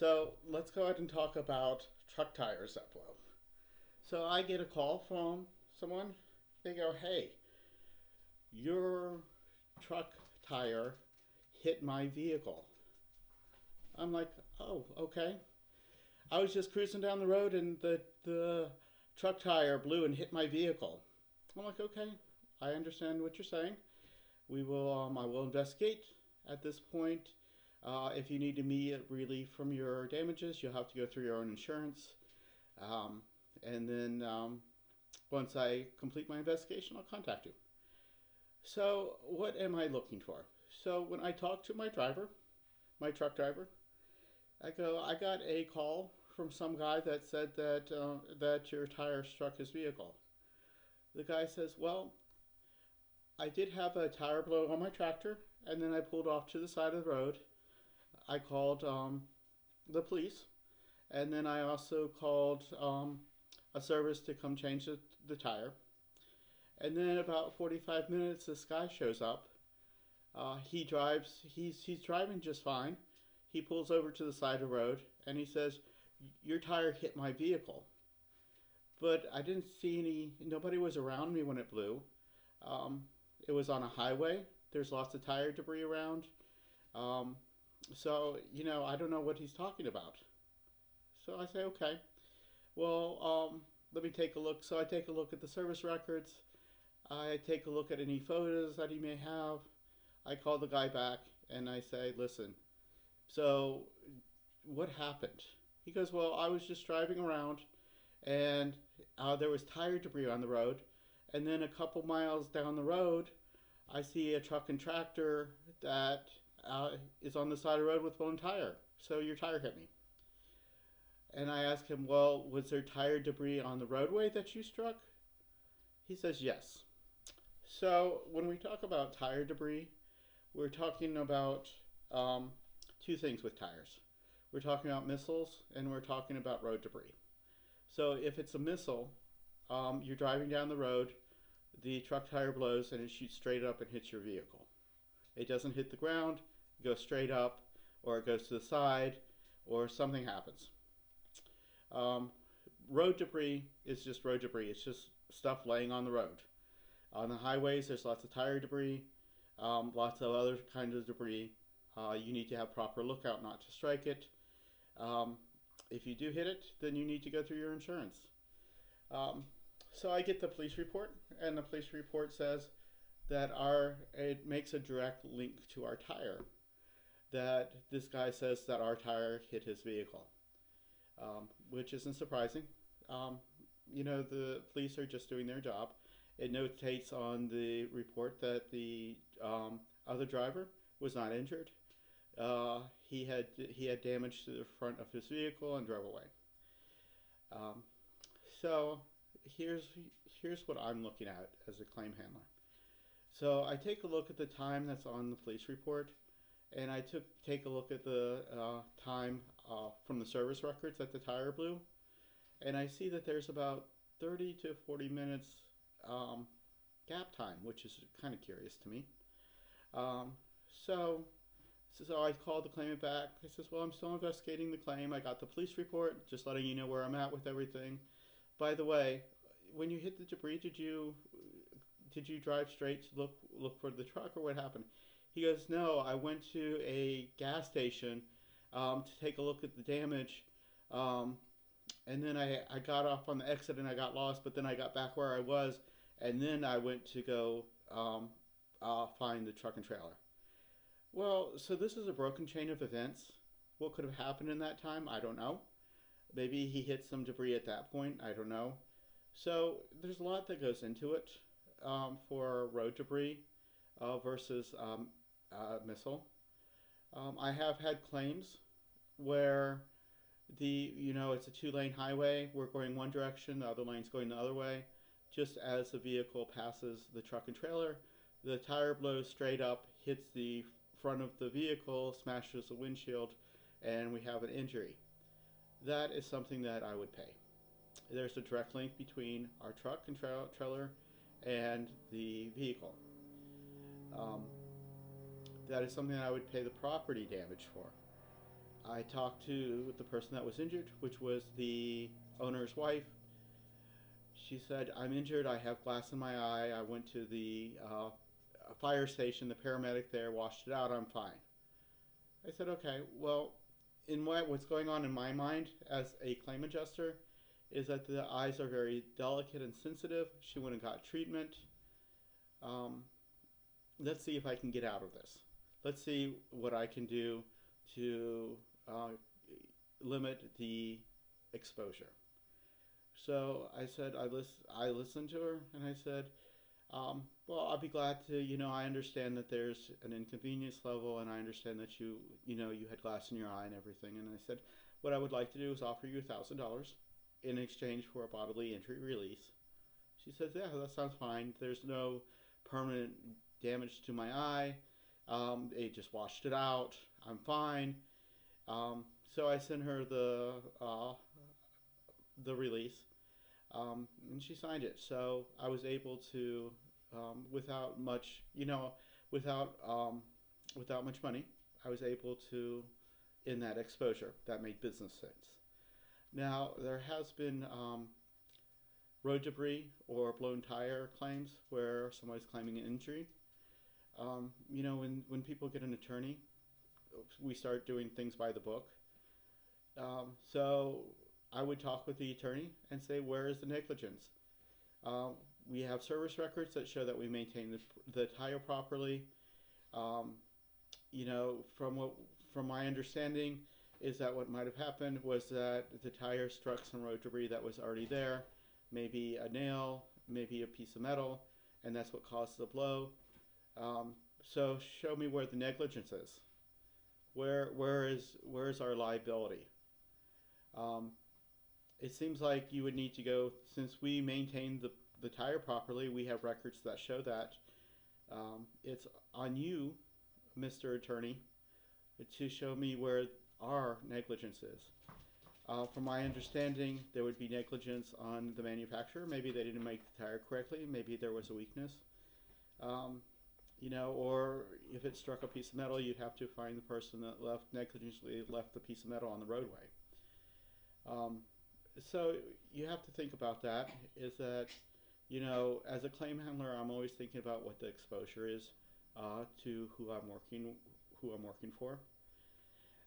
So let's go ahead and talk about truck tires that blow. So I get a call from someone. They go, "Hey, your truck tire hit my vehicle." I'm like, "Oh, okay." I was just cruising down the road and the truck tire blew and hit my vehicle. I'm like, "Okay, I understand what you're saying. I will investigate at this point. If you need immediate relief from your damages, you'll have to go through your own insurance. Um, and then once I complete my investigation, I'll contact you." So, what am I looking for? So, when I talk to my driver, my truck driver, I go, "I got a call from some guy that said that your tire struck his vehicle." The guy says, "Well, I did have a tire blow on my tractor, and then I pulled off to the side of the road. I called the police, and then I also called a service to come change the tire. And then about 45 minutes, this guy shows up. He drives. He's driving just fine. He pulls over to the side of the road, and he says, "Your tire hit my vehicle." But I didn't see any. Nobody was around me when it blew. Um, it was on a highway. There's lots of tire debris around. Um, so I don't know what he's talking about. So I say, "Okay, well, let me take a look." So I take a look at the service records. I take a look at any photos that he may have. I call the guy back and I say, "Listen, so what happened?" He goes, "Well, I was just driving around and there was tire debris on the road. And then a couple miles down the road, I see a truck and tractor that is on the side of the road with blown tire. So your tire hit me." And I ask him, "Well, was there tire debris on the roadway that you struck?" He says, "Yes." So when we talk about tire debris, we're talking about um, two things with tires. We're talking about missiles and we're talking about road debris. So if it's a missile, you're driving down the road, the truck tire blows and it shoots straight up and hits your vehicle. It doesn't hit the ground, it goes straight up, or it goes to the side, or something happens. Um, Road debris is just road debris. It's just stuff laying on the road. On the highways, there's lots of tire debris, lots of other kinds of debris. You need to have proper lookout not to strike it. Um, if you do hit it, then you need to go through your insurance. Um, so I get the police report, and the police report says that it makes a direct link to our tire. That this guy says that our tire hit his vehicle, which isn't surprising. Um, the police are just doing their job. It notates on the report that the other driver was not injured. He had damage to the front of his vehicle and drove away. Um, so here's what I'm looking at as a claim handler. So I take a look at the time that's on the police report, and I take a look at the time from the service records that the tire blew, and I see that there's about 30 to 40 minutes um, gap time, which is kind of curious to me. Um, so, so I called the claimant back. I says, "Well, I'm still investigating the claim. I got the police report, just letting you know where I'm at with everything. By the way, when you hit the debris, did you drive straight to look for the truck, or what happened?" He goes, "No, I went to a gas station to take a look at the damage, um, and then I got off on the exit and I got lost, but then I got back where I was, and then I went to go find the truck and trailer." Well, so this is a broken chain of events. What could have happened in that time? I don't know. Maybe he hit some debris at that point. I don't know. So there's a lot that goes into it for road debris versus missile. I have had claims where it's a two-lane highway. We're going one direction, the other lane's going the other way. Just as the vehicle passes the truck and trailer, the tire blows straight up, hits the front of the vehicle, smashes the windshield, and we have an injury. That is something that I would pay. There's a direct link between our truck and trailer and the vehicle. Um, that is something that I would pay the property damage for. I talked to the person that was injured, which was the owner's wife. She said, "I'm injured. I have glass in my eye. I went to the fire station. The paramedic there washed it out. I'm fine." I said, "Okay. Well, what's going on in my mind as a claim adjuster is that the eyes are very delicate and sensitive. She went and got treatment. Um, let's see if I can get out of this. Let's see what I can do to uh, limit the exposure." So I said, I listened to her, and I said, well, I'll be glad to, I understand that there's an inconvenience level, and I understand that you had glass in your eye and everything. And I said, what I would like to do is offer you $1,000 in exchange for a bodily injury release. She says, yeah, that sounds fine. There's no permanent damage to my eye. They just washed it out. I'm fine. So I sent her the release, and she signed it. So I was able to, without much, without much money, I was able to in that exposure. That made business sense. Now there has been road debris or blown tire claims where somebody's claiming an injury. When people get an attorney, we start doing things by the book. So I would talk with the attorney and say, where is the negligence? Um, we have service records that show that we maintain the tire properly. Um, from my understanding, is that what might have happened was that the tire struck some road debris that was already there, maybe a nail, maybe a piece of metal, and that's what caused the blow. So show me where the negligence is. Where is our liability? Um, it seems like you would need to go, since we maintain the tire properly, we have records that show that. It's on you, Mr. Attorney, to show me where our negligence is. From my understanding, there would be negligence on the manufacturer. Maybe they didn't make the tire correctly. Maybe there was a weakness. Or if it struck a piece of metal, you'd have to find the person that negligently left the piece of metal on the roadway. So you have to think about that. Is that, as a claim handler, I'm always thinking about what the exposure is to who I'm working for.